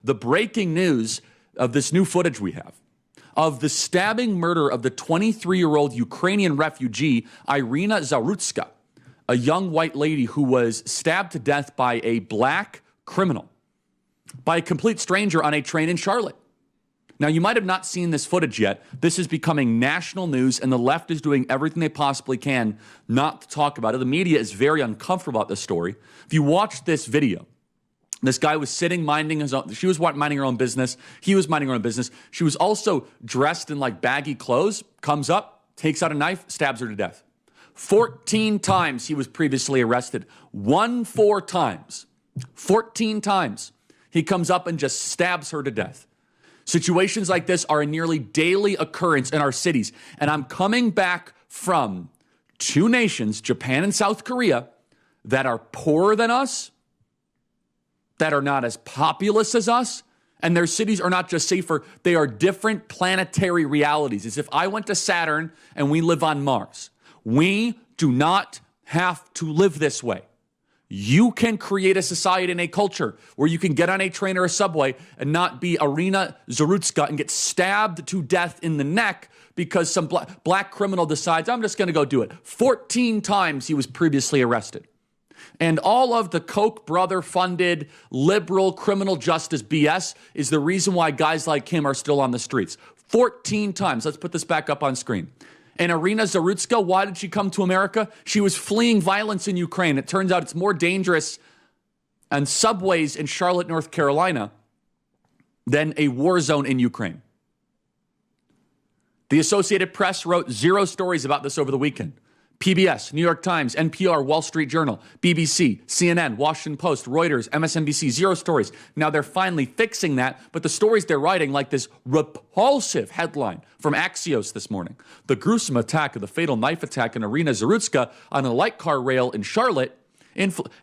the breaking news of this new footage we have of the stabbing murder of the 23-year-old Ukrainian refugee, Irina Zarutska, a young white lady who was stabbed to death by a black criminal, by a complete stranger on a train in Charlotte. Now, you might have not seen this footage yet. This is becoming national news, and the left is doing everything they possibly can not to talk about it. The media is very uncomfortable about this story. If you watch this video, this guy was sitting minding his own, she was minding her own business. He was minding her own business. She was also dressed in like baggy clothes, comes up, takes out a knife, stabs her to death. 14 times he was previously arrested. 4 times. 14 times he comes up and just stabs her to death. Situations like this are a nearly daily occurrence in our cities. And I'm coming back from 2 nations, Japan and South Korea, that are poorer than us, that are not as populous as us, and their cities are not just safer, they are different planetary realities. As if I went to Saturn and we live on Mars. We do not have to live this way. You can create a society and a culture where you can get on a train or a subway and not be Irina Zarutska and get stabbed to death in the neck because some black criminal decides, I'm just going to go do it. 14 times he was previously arrested. And all of the Koch brother-funded liberal criminal justice BS is the reason why guys like him are still on the streets. 14 times. Let's put this back up on screen. And Irina Zarutska, why did she come to America? She was fleeing violence in Ukraine. It turns out it's more dangerous on subways in Charlotte, North Carolina than a war zone in Ukraine. The Associated Press wrote 0 stories about this over the weekend. PBS, New York Times, NPR, Wall Street Journal, BBC, CNN, Washington Post, Reuters, MSNBC, 0 stories. Now they're finally fixing that, but the stories they're writing, like this repulsive headline from Axios this morning. The gruesome attack of the fatal knife attack in Irina Zarutska on a light car rail in Charlotte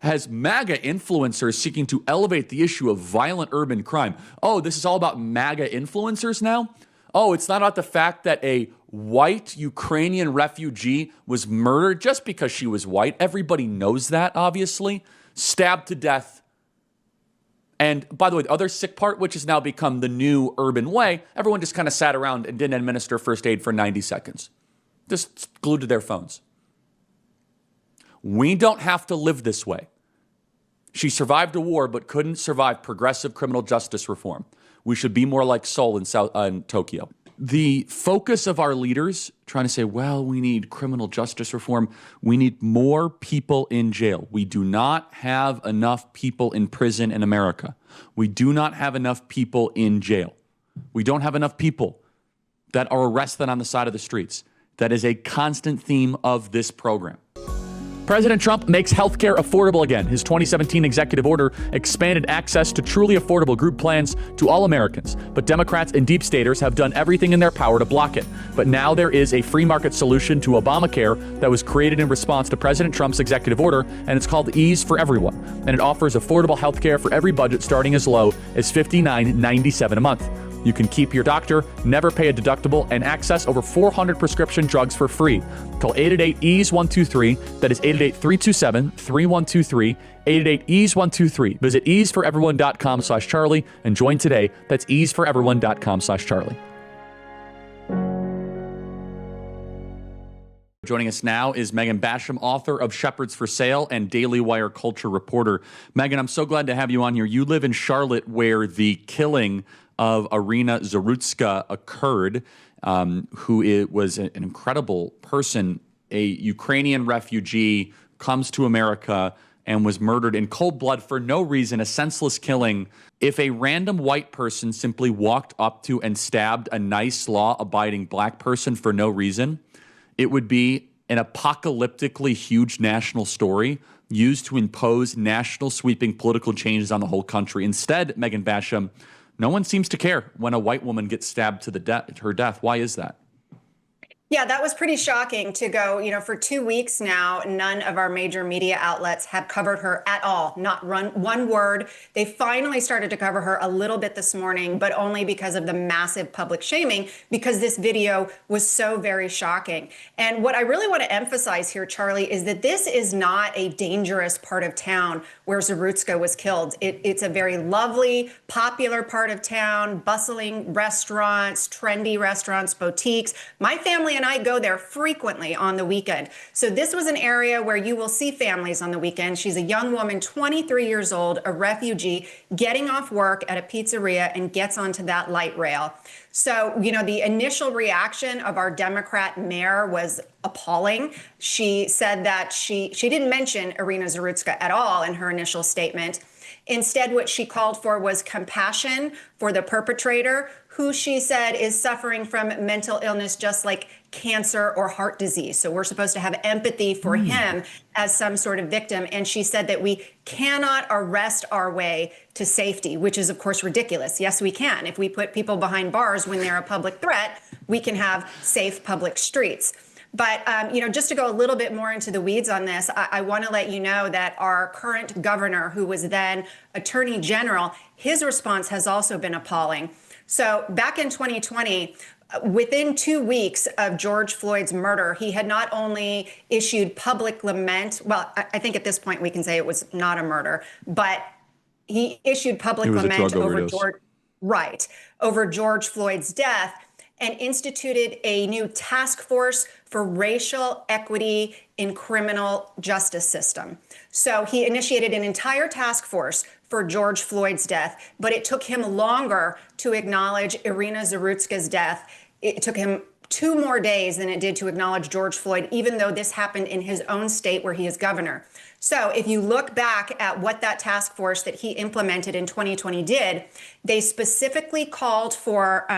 has MAGA influencers seeking to elevate the issue of violent urban crime. Oh, this is all about MAGA influencers now? Oh, it's not about the fact that a white Ukrainian refugee was murdered just because she was white. Everybody knows that, obviously. Stabbed to death. And by the way, the other sick part, which has now become the new urban way, everyone just kind of sat around and didn't administer first aid for 90 seconds. Just glued to their phones. We don't have to live this way. She survived a war but couldn't survive progressive criminal justice reform. We should be more like Seoul in Tokyo. The focus of our leaders trying to say, well, we need criminal justice reform. We need more people in jail. We do not have enough people in prison in America. We do not have enough people in jail. We don't have enough people that are arrested on the side of the streets. That is a constant theme of this program. President Trump makes healthcare affordable again. His 2017 executive order expanded access to truly affordable group plans to all Americans. But Democrats and deep staters have done everything in their power to block it. But now there is a free market solution to Obamacare that was created in response to President Trump's executive order, and it's called Ease for Everyone. And it offers affordable healthcare for every budget starting as low as $59.97 a month. You can keep your doctor, never pay a deductible, and access over 400 prescription drugs for free. Call 888-EASE-123. That is 888-327-3123. 888-EASE-123. Visit easeforeveryone.com/Charlie and join today. That's easeforeveryone.com/Charlie. Joining us now is Megan Basham, author of Shepherds for Sale and Daily Wire culture reporter. Megan, I'm so glad to have you on here. You live in Charlotte, where the killing of Irina Zarutska occurred, who was an incredible person, a Ukrainian refugee, comes to America and was murdered in cold blood for no reason, a senseless killing. If a random white person simply walked up to and stabbed a nice, law-abiding black person for no reason, it would be an apocalyptically huge national story used to impose national sweeping political changes on the whole country. Instead, Megan Basham, no one seems to care when a white woman gets stabbed to her death. Why is that? Yeah, that was pretty shocking to go, for 2 weeks now, none of our major media outlets have covered her at all, not run one word. They finally started to cover her a little bit this morning, but only because of the massive public shaming, because this video was so very shocking. And what I really want to emphasize here, Charlie, is that this is not a dangerous part of town where Zarutska was killed. It's a very lovely, popular part of town, bustling restaurants, trendy restaurants, boutiques. My family and I go there frequently on the weekend. So this was an area where you will see families on the weekend. She's a young woman, 23 years old, a refugee, getting off work at a pizzeria and gets onto that light rail. So, the initial reaction of our Democrat mayor was appalling. She said that she didn't mention Irina Zarutska at all in her initial statement. Instead, what she called for was compassion for the perpetrator, who she said is suffering from mental illness, just like cancer or heart disease. So we're supposed to have empathy for him as some sort of victim. And she said that we cannot arrest our way to safety, which is, of course, ridiculous. Yes, we can. If we put people behind bars when they're a public threat, we can have safe public streets. But, just to go a little bit more into the weeds on this, I want to let you know that our current governor, who was then Attorney General, his response has also been appalling. So back in 2020, within 2 weeks of George Floyd's murder, he had not only issued public lament. Well, I think at this point we can say it was not a murder, but he issued public lament over George Floyd's death, and instituted a new task force for racial equity in criminal justice system. So he initiated an entire task force for George Floyd's death, but it took him longer to acknowledge Irina Zarutska's death. It took him 2 more days than it did to acknowledge George Floyd, even though this happened in his own state where he is governor. So if you look back at what that task force that he implemented in 2020 did, they specifically called for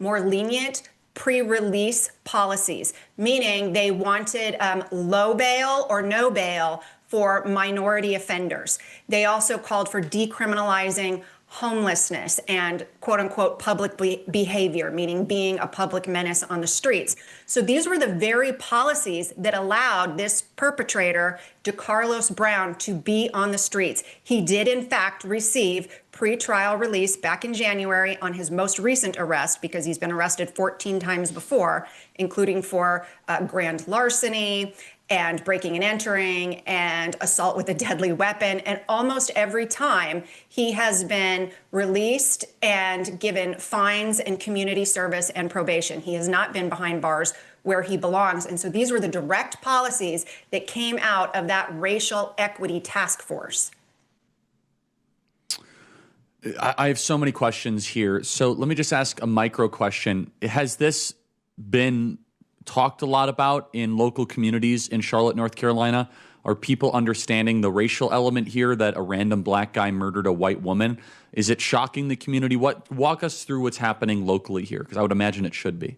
more lenient pre-release policies, meaning they wanted low bail or no bail for minority offenders. They also called for decriminalizing homelessness and quote unquote public behavior, meaning being a public menace on the streets. So these were the very policies that allowed this perpetrator, DeCarlos Brown, to be on the streets. He did in fact receive pre-trial release back in January on his most recent arrest, because he's been arrested 14 times before, including for grand larceny and breaking and entering and assault with a deadly weapon. And almost every time he has been released and given fines and community service and probation. He has not been behind bars where he belongs. And so these were the direct policies that came out of that racial equity task force. I have so many questions here. So let me just ask a micro question. Has this been talked a lot about in local communities in Charlotte, North Carolina? Are people understanding the racial element here, that a random black guy murdered a white woman? Is it shocking the community? Walk us through what's happening locally here, because I would imagine it should be.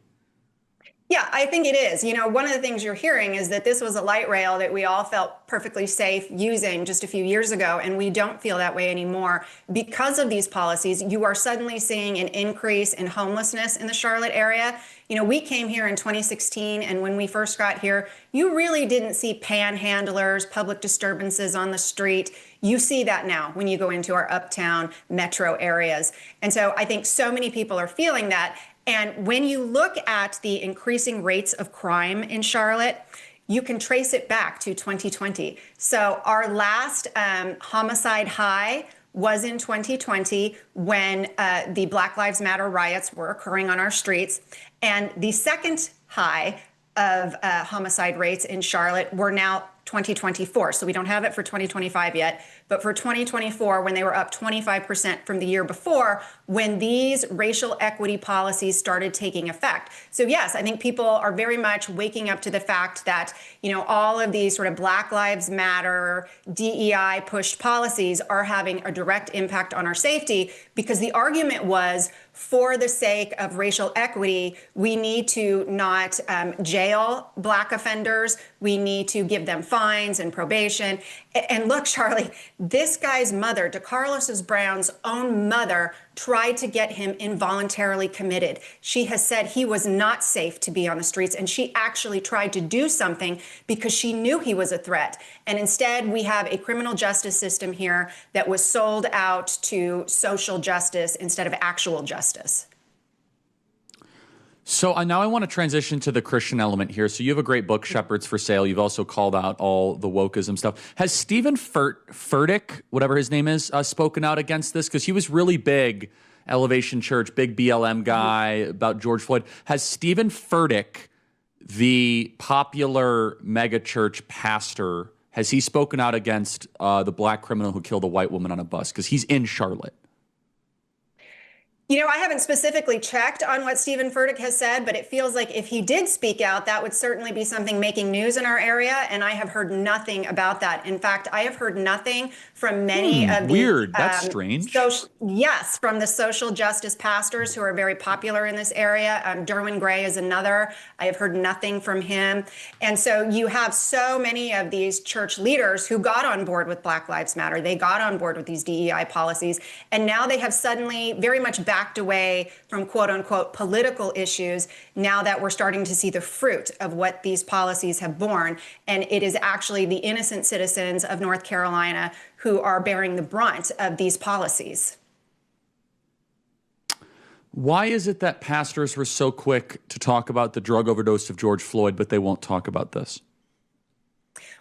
Yeah, I think it is. One of the things you're hearing is that this was a light rail that we all felt perfectly safe using just a few years ago, and we don't feel that way anymore. Because of these policies, you are suddenly seeing an increase in homelessness in the Charlotte area. We came here in 2016, and when we first got here, you really didn't see panhandlers, public disturbances on the street. You see that now when you go into our uptown metro areas. And so I think so many people are feeling that. And when you look at the increasing rates of crime in Charlotte, you can trace it back to 2020. So our last homicide high was in 2020, when the Black Lives Matter riots were occurring on our streets. And the second high of homicide rates in Charlotte were now 2024. So we don't have it for 2025 yet, but for 2024, when they were up 25% from the year before, when these racial equity policies started taking effect. So yes, I think people are very much waking up to the fact that, all of these sort of Black Lives Matter, DEI pushed policies are having a direct impact on our safety, because the argument was, for the sake of racial equity, we need to not jail Black offenders. We need to give them fines and probation. And look, Charlie, this guy's mother, DeCarlos Brown's own mother, tried to get him involuntarily committed. She has said he was not safe to be on the streets, and she actually tried to do something because she knew he was a threat. And instead, we have a criminal justice system here that was sold out to social justice instead of actual justice. So now I want to transition to the Christian element here. So you have a great book, Shepherds for Sale. You've also called out all the wokeism stuff. Has Stephen Furtick, whatever his name is, spoken out against this? Because he was really big, Elevation Church, big BLM guy about George Floyd. Has Stephen Furtick, the popular megachurch pastor, has he spoken out against the black criminal who killed a white woman on a bus? Because he's in Charlotte. You know, I haven't specifically checked on what Stephen Furtick has said, but it feels like if he did speak out, that would certainly be something making news in our area. And I have heard nothing about that. In fact, I have heard nothing from many of the weird. That's strange. Yes, from the social justice pastors who are very popular in this area. Derwin Gray is another. I have heard nothing from him. And so you have so many of these church leaders who got on board with Black Lives Matter. They got on board with these DEI policies, and now they have suddenly very much backed away from quote unquote political issues now that we're starting to see the fruit of what these policies have borne. And it is actually the innocent citizens of North Carolina who are bearing the brunt of these policies. Why is it that pastors were so quick to talk about the drug overdose of George Floyd, but they won't talk about this?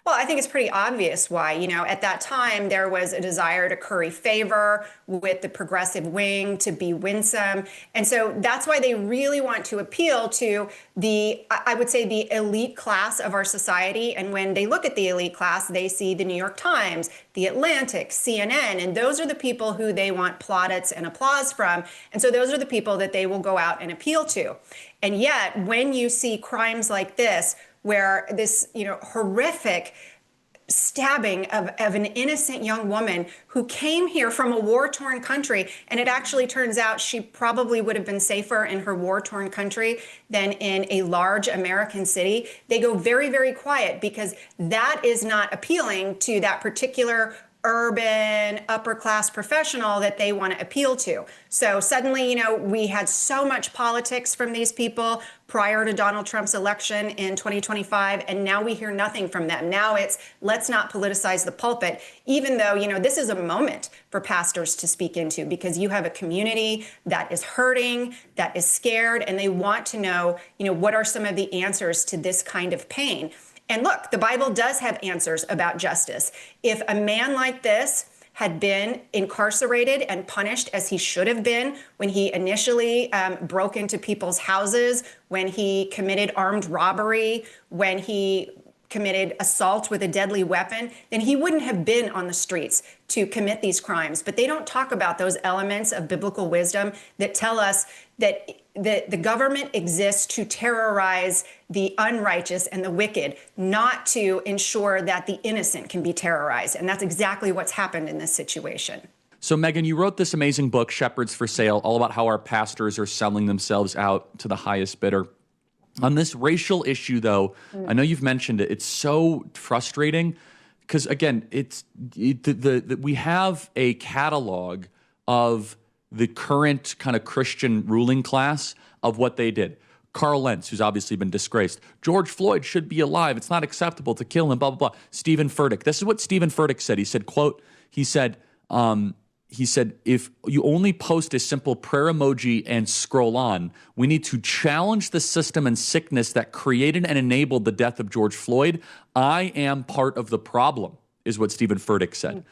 Well, I think it's pretty obvious why. You know, at that time, there was a desire to curry favor with the progressive wing, to be winsome. And so that's why they really want to appeal to I would say, the elite class of our society. And when they look at the elite class, they see the New York Times, the Atlantic, CNN, and those are the people who they want plaudits and applause from. And so those are the people that they will go out and appeal to. And yet, when you see crimes like this, where this, horrific stabbing of an innocent young woman who came here from a war-torn country, and it actually turns out she probably would have been safer in her war-torn country than in a large American city, they go very, very quiet because that is not appealing to that particular urban upper class professional that they want to appeal to. So suddenly, we had so much politics from these people prior to Donald Trump's election in 2025, and now we hear nothing from them. Now it's let's not politicize the pulpit, even though, this is a moment for pastors to speak into because you have a community that is hurting, that is scared, and they want to know, what are some of the answers to this kind of pain. And look, the Bible does have answers about justice. If a man like this had been incarcerated and punished as he should have been when he initially broke into people's houses, when he committed armed robbery, when he committed assault with a deadly weapon, then he wouldn't have been on the streets to commit these crimes. But they don't talk about those elements of biblical wisdom that tell us that the government exists to terrorize the unrighteous and the wicked, not to ensure that the innocent can be terrorized. And that's exactly what's happened in this situation. So, Megan, you wrote this amazing book, Shepherds for Sale, all about how our pastors are selling themselves out to the highest bidder. On this racial issue, though, I know you've mentioned it. It's so frustrating because, again, we have a catalog of the current kind of Christian ruling class of what they did. Carl Lentz, who's obviously been disgraced. George Floyd should be alive. It's not acceptable to kill him, blah, blah, blah. Stephen Furtick. This is what Stephen Furtick said. He said, quote, he said, if you only post a simple prayer emoji and scroll on, we need to challenge the system and sickness that created and enabled the death of George Floyd. I am part of the problem, is what Stephen Furtick said.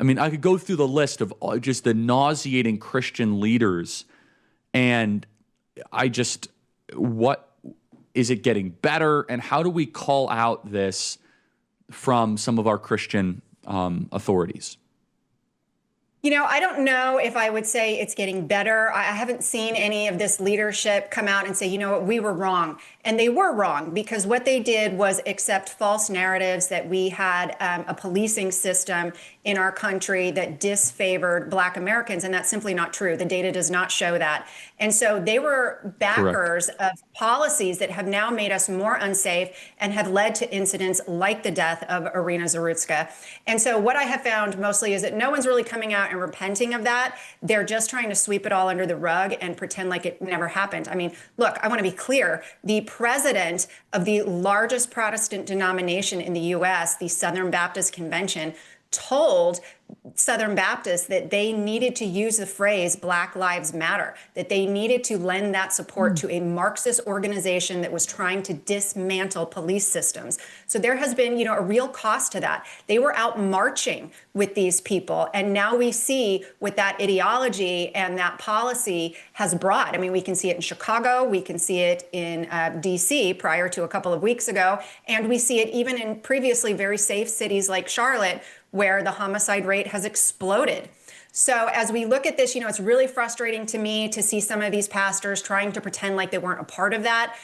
I mean, I could go through the list of just the nauseating Christian leaders, and what is it getting better, and how do we call out this from some of our Christian authorities? I don't know if I would say it's getting better. I haven't seen any of this leadership come out and say, you know what, we were wrong. And they were wrong because what they did was accept false narratives that we had a policing system in our country that disfavored Black Americans. And that's simply not true. The data does not show that. And so they were backers Correct. Of policies that have now made us more unsafe and have led to incidents like the death of Irina Zarutska. And so what I have found mostly is that no one's really coming out and repenting of that. They're just trying to sweep it all under the rug and pretend like it never happened. I mean, look, I want to be clear. The president of the largest Protestant denomination in the U.S., the Southern Baptist Convention, told Southern Baptists that they needed to use the phrase Black Lives Matter, that they needed to lend that support to a Marxist organization that was trying to dismantle police systems. So there has been, a real cost to that. They were out marching with these people. And now we see what that ideology and that policy has brought. I mean, we can see it in Chicago. We can see it in D.C. prior to a couple of weeks ago. And we see it even in previously very safe cities like Charlotte, where the homicide rate has exploded. So as we look at this, it's really frustrating to me to see some of these pastors trying to pretend like they weren't a part of that.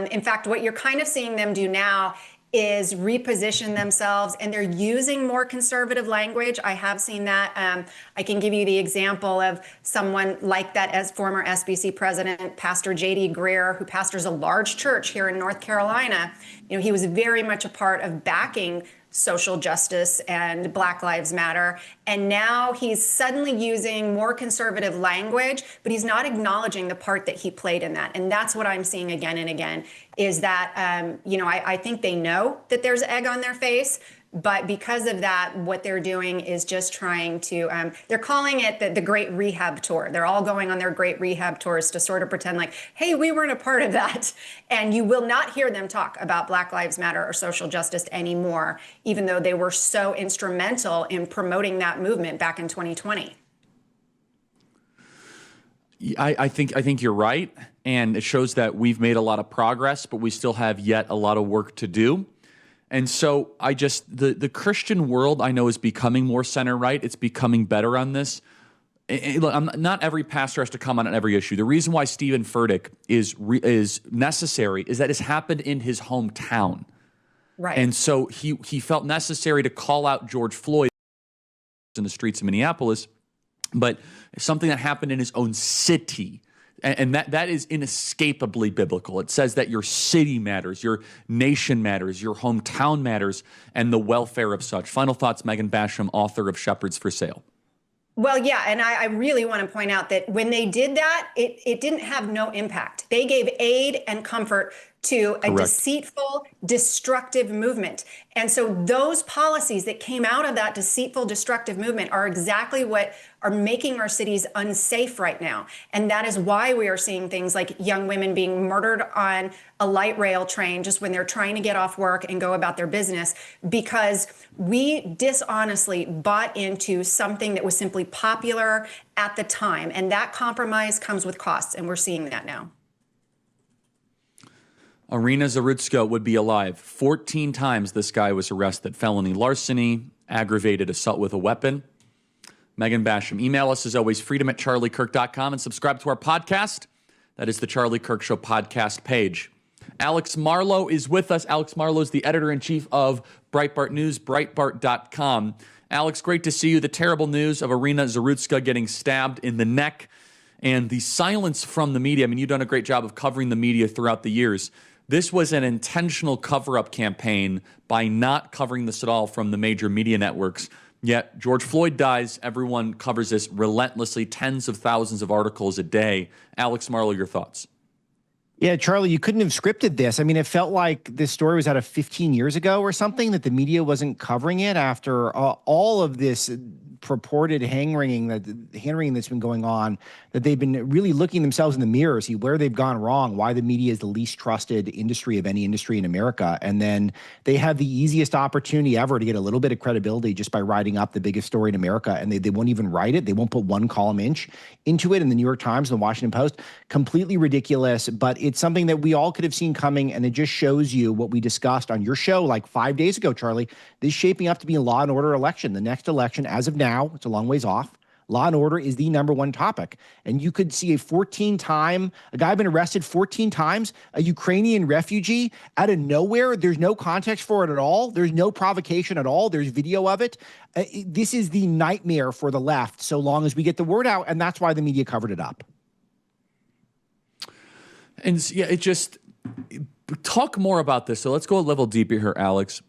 In fact, what you're kind of seeing them do now is reposition themselves, and they're using more conservative language. I have seen that. I can give you the example of someone like that as former SBC president, Pastor J.D. Greer, who pastors a large church here in North Carolina. He was very much a part of backing social justice and Black Lives Matter. And now he's suddenly using more conservative language, but he's not acknowledging the part that he played in that. And that's what I'm seeing again and again, is that, I think they know that there's egg on their face. But because of that, what they're doing is just trying to, they're calling it the Great Rehab Tour. They're all going on their Great Rehab Tours to sort of pretend like, hey, we weren't a part of that. And you will not hear them talk about Black Lives Matter or social justice anymore, even though they were so instrumental in promoting that movement back in 2020. I think you're right. And it shows that we've made a lot of progress, but we still have yet a lot of work to do. And so the Christian world, I know, is becoming more center-right. It's becoming better on this. Look, not every pastor has to comment on every issue. The reason why Stephen Furtick is necessary is that it's happened in his hometown. Right. And so he felt necessary to call out George Floyd in the streets of Minneapolis, but something that happened in his own city. And that is inescapably biblical. It says that your city matters, your nation matters, your hometown matters, and the welfare of such. Final thoughts, Megan Basham, author of Shepherds for Sale. Well, yeah, and I really want to point out that when they did that, it didn't have no impact. They gave aid and comfort to a deceitful, destructive movement. And so those policies that came out of that deceitful, destructive movement are exactly what are making our cities unsafe right now. And that is why we are seeing things like young women being murdered on a light rail train just when they're trying to get off work and go about their business, because we dishonestly bought into something that was simply popular at the time. And that compromise comes with costs, and we're seeing that now. Irina Zarutska would be alive. 14 times this guy was arrested. Felony larceny, aggravated assault with a weapon. Megan Basham. Email us as always, freedom@charliekirk.com, and subscribe to our podcast. That is the Charlie Kirk Show podcast page. Alex Marlow is with us. Alex Marlow is the editor-in-chief of Breitbart News, Breitbart.com. Alex, great to see you. The terrible news of Irina Zarutska getting stabbed in the neck and the silence from the media. I mean, you've done a great job of covering the media throughout the years. This was an intentional cover-up campaign by not covering this at all from the major media networks. Yet George Floyd dies. Everyone covers this relentlessly, tens of thousands of articles a day. Alex Marlow, your thoughts? Yeah, Charlie, you couldn't have scripted this. I mean, it felt like this story was out of 15 years ago or something, that the media wasn't covering it after all of this purported hand-wringing that's been going on, that they've been really looking themselves in the mirror, see where they've gone wrong, why the media is the least trusted industry of any industry in America. And then they have the easiest opportunity ever to get a little bit of credibility just by writing up the biggest story in America. And they won't even write it. They won't put one column inch into it in the New York Times and the Washington Post. Completely ridiculous, but it's something that we all could have seen coming. And it just shows you what we discussed on your show like 5 days ago, Charlie. This is shaping up to be a law and order election. The next election, as of now, it's a long ways off. Law and order is the number one topic. And you could see a guy been arrested 14 times, a Ukrainian refugee out of nowhere. There's no context for it at all. There's no provocation at all. There's video of it. This is the nightmare for the left so long as we get the word out. And that's why the media covered it up. And yeah, talk more about this. So let's go a level deeper here, Alex,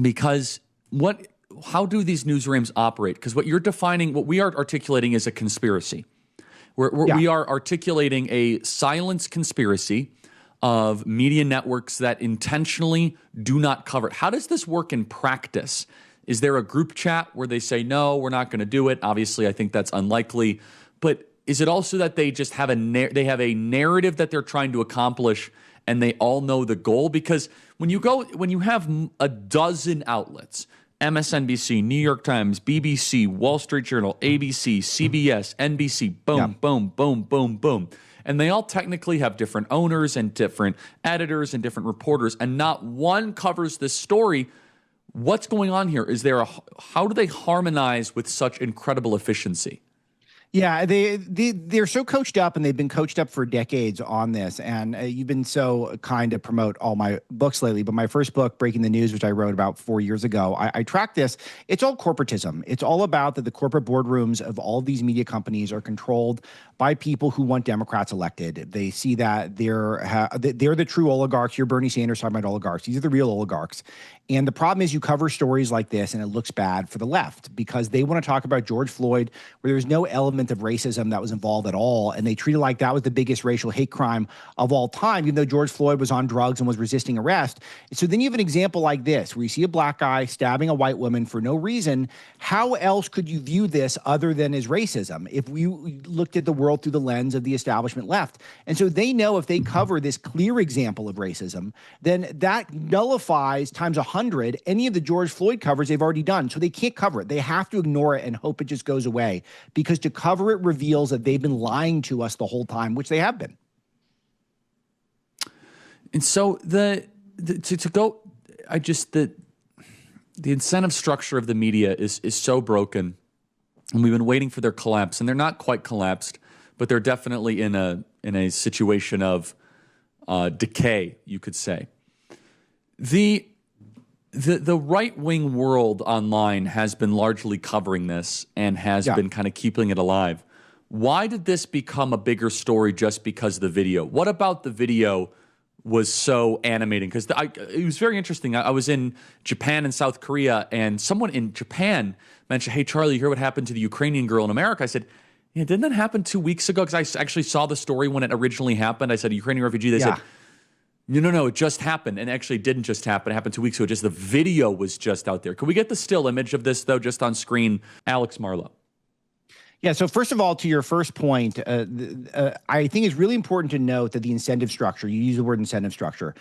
because how do these newsrooms operate? Because what we are articulating is a conspiracy. We are articulating a silence conspiracy of media networks that intentionally do not cover it. How does this work in practice? Is there a group chat where they say, no, we're not going to do it? Obviously, I think that's unlikely. But is it also that they just have a narrative that they're trying to accomplish and they all know the goal? Because when you have a dozen outlets, MSNBC, New York Times, BBC, Wall Street Journal, ABC, CBS, NBC, boom, boom, boom, boom, boom. And they all technically have different owners and different editors and different reporters, and not one covers this story. What's going on here? How do they harmonize with such incredible efficiency? Yeah, they're so coached up, and they've been coached up for decades on this. And you've been so kind to promote all my books lately. But my first book, Breaking the News, which I wrote about 4 years ago, I tracked this. It's all corporatism. It's all about that the corporate boardrooms of all these media companies are controlled by people who want Democrats elected. They see that they're the true oligarchs. You're Bernie Sanders talking about oligarchs. These are the real oligarchs. And the problem is you cover stories like this and it looks bad for the left because they want to talk about George Floyd where there's no element of racism that was involved at all. And they treat it like that was the biggest racial hate crime of all time, even though George Floyd was on drugs and was resisting arrest. So then you have an example like this where you see a black guy stabbing a white woman for no reason. How else could you view this other than as racism if we looked at the world through the lens of the establishment left? And so they know if they cover this clear example of racism, then that nullifies times 100 any of the George Floyd covers they've already done. So they can't cover it. They have to ignore it and hope it just goes away, because to cover it reveals that they've been lying to us the whole time, which they have been. And so the incentive structure of the media is so broken, and we've been waiting for their collapse, and they're not quite collapsed, but they're definitely in a situation of decay, you could say. The right-wing world online has been largely covering this and has been kind of keeping it alive. Why did this become a bigger story just because of the video? What about the video was so animating? Because it was very interesting. I was in Japan and South Korea, and someone in Japan mentioned, hey, Charlie, you hear what happened to the Ukrainian girl in America? I said, yeah, didn't that happen 2 weeks ago? Because I actually saw the story when it originally happened. I said, a Ukrainian refugee. They said, no, it just happened. And actually it didn't just happen. It happened 2 weeks ago. Just the video was just out there. Can we get the still image of this, though, just on screen? Alex Marlowe. Yeah, so first of all, to your first point, I think it's really important to note that the incentive structure, you use the word incentive structure,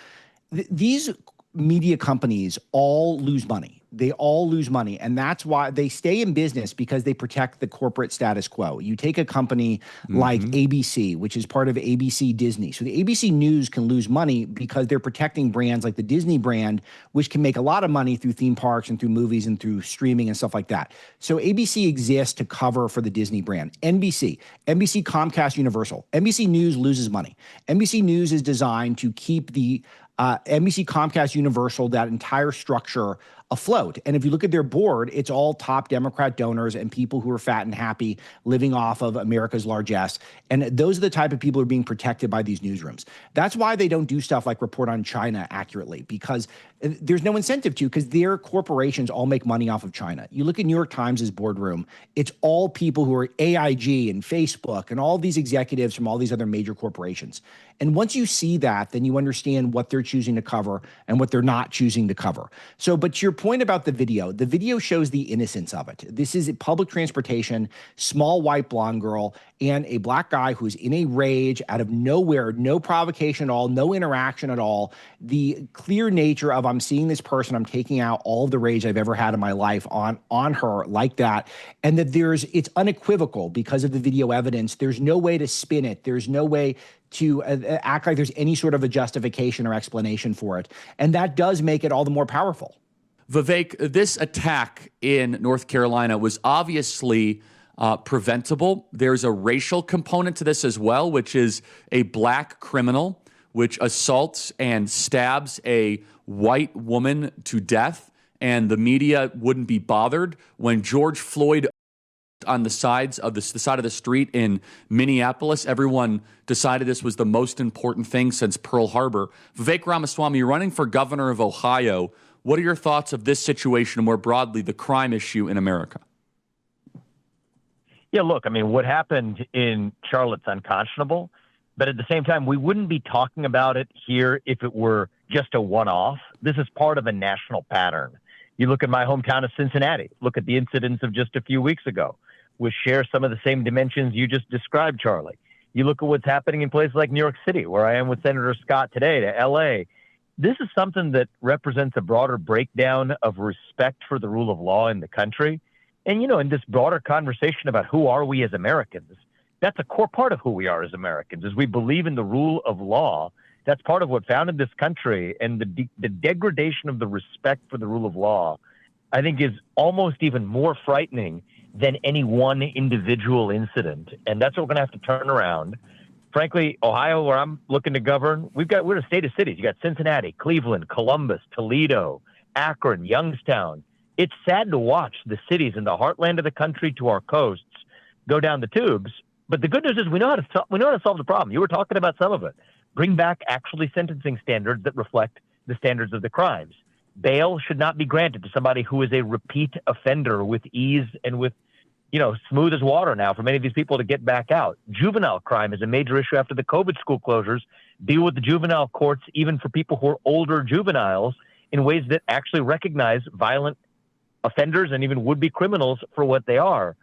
these media companies all lose money. They all lose money. And that's why they stay in business, because they protect the corporate status quo. You take a company like ABC, which is part of ABC Disney. So the ABC News can lose money because they're protecting brands like the Disney brand, which can make a lot of money through theme parks and through movies and through streaming and stuff like that. So ABC exists to cover for the Disney brand. NBC, Comcast, Universal. NBC News loses money. NBC News is designed to keep the NBC, Comcast, Universal, that entire structure afloat. And if you look at their board, it's all top Democrat donors and people who are fat and happy living off of America's largesse. And those are the type of people who are being protected by these newsrooms. That's why they don't do stuff like report on China accurately, because there's no incentive to, because their corporations all make money off of China. You look at New York Times' boardroom, it's all people who are AIG and Facebook and all these executives from all these other major corporations. And once you see that, then you understand what they're choosing to cover and what they're not choosing to cover. So, but to your point about the video shows the innocence of it. This is public transportation, small white blonde girl, and a black guy who's in a rage out of nowhere, no provocation at all, no interaction at all. The clear nature of, I'm seeing this person, I'm taking out all of the rage I've ever had in my life on her like that. And that it's unequivocal because of the video evidence. There's no way to spin it. There's no way to act like there's any sort of a justification or explanation for it. And that does make it all the more powerful. Vivek, this attack in North Carolina was obviously preventable. There's a racial component to this as well, which is a black criminal which assaults and stabs a white woman to death, and the media wouldn't be bothered. When George Floyd on the side of the street in Minneapolis, everyone decided this was the most important thing since Pearl Harbor. Vivek Ramaswamy, you're running for governor of Ohio. What are your thoughts of this situation and more broadly the crime issue in America? Yeah, look, I mean, what happened in Charlotte's unconscionable, but at the same time, we wouldn't be talking about it here if it were just a one-off. This is part of a national pattern. You look at my hometown of Cincinnati, look at the incidents of just a few weeks ago, which share some of the same dimensions you just described, Charlie. You look at what's happening in places like New York City, where I am with Senator Scott today, to L.A. This is something that represents a broader breakdown of respect for the rule of law in the country. And, in this broader conversation about who are we as Americans, that's a core part of who we are as Americans, is we believe in the rule of law. That's part of what founded this country. And the degradation of the respect for the rule of law, I think, is almost even more frightening than any one individual incident. And that's what we're going to have to turn around. Frankly, Ohio, where I'm looking to govern, we're a state of cities. You got Cincinnati, Cleveland, Columbus, Toledo, Akron, Youngstown. It's sad to watch the cities in the heartland of the country to our coasts go down the tubes. But the good news is we know how to solve the problem. You were talking about some of it. Bring back actually sentencing standards that reflect the standards of the crimes. Bail should not be granted to somebody who is a repeat offender with ease and with, smooth as water now for many of these people to get back out. Juvenile crime is a major issue after the COVID school closures. Deal with the juvenile courts, even for people who are older juveniles, in ways that actually recognize violent offenders and even would-be criminals for what they are.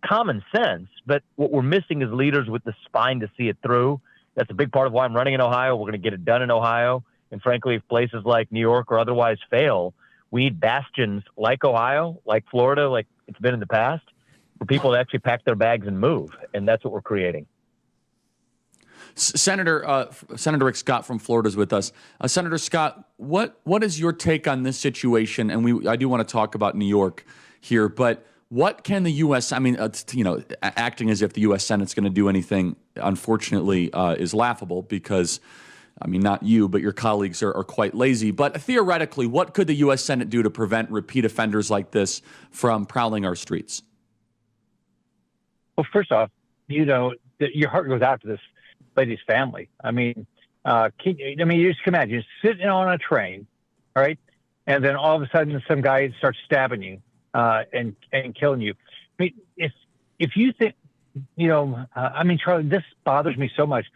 Common sense, but what we're missing is leaders with the spine to see it through. That's a big part of why I'm running in Ohio. We're going to get it done in Ohio. And frankly, if places like New York or otherwise fail, we need bastions like Ohio, like Florida, like it's been in the past, for people to actually pack their bags and move. And that's what we're creating. Senator Rick Scott from Florida is with us. Senator Scott, what is your take on this situation? And I do want to talk about New York here, but what can the U.S. acting as if the U.S. Senate's going to do anything, unfortunately, is laughable because, not you, but your colleagues are quite lazy. But theoretically, what could the U.S. Senate do to prevent repeat offenders like this from prowling our streets? Well, first off, your heart goes out to this lady's family. You just imagine sitting on a train, all right, and then all of a sudden some guy starts stabbing you and killing you. If you think, Charlie, this bothers me so much.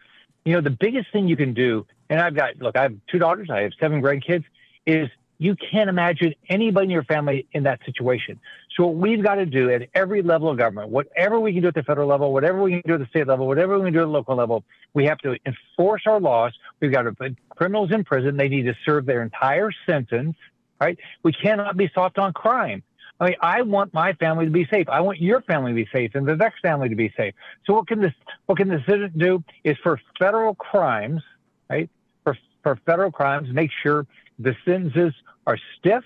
The biggest thing you can do, and I have 2 daughters, I have 7 grandkids, is you can't imagine anybody in your family in that situation. So what we've got to do at every level of government, whatever we can do at the federal level, whatever we can do at the state level, whatever we can do at the local level, we have to enforce our laws. We've got to put criminals in prison. They need to serve their entire sentence, right? We cannot be soft on crime. I want my family to be safe. I want your family to be safe and the next family to be safe. So what can the Senate do is for federal crimes, right? For federal crimes, make sure the sentences are stiff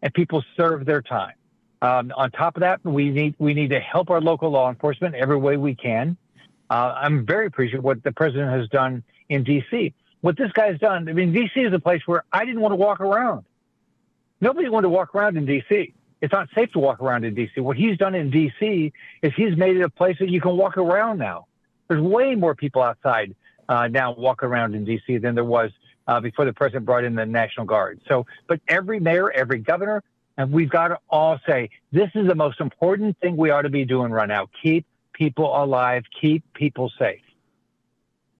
and people serve their time. On top of that, we need to help our local law enforcement every way we can. I'm very appreciative of what the president has done in D.C. What this guy's done, D.C. is a place where I didn't want to walk around. Nobody wanted to walk around in D.C. It's not safe to walk around in D.C. What he's done in D.C. is he's made it a place that you can walk around now. There's way more people outside now walk around in D.C. than there was before the president brought in the National Guard. But every mayor, every governor, and we've got to all say, this is the most important thing we ought to be doing right now. Keep people alive, keep people safe.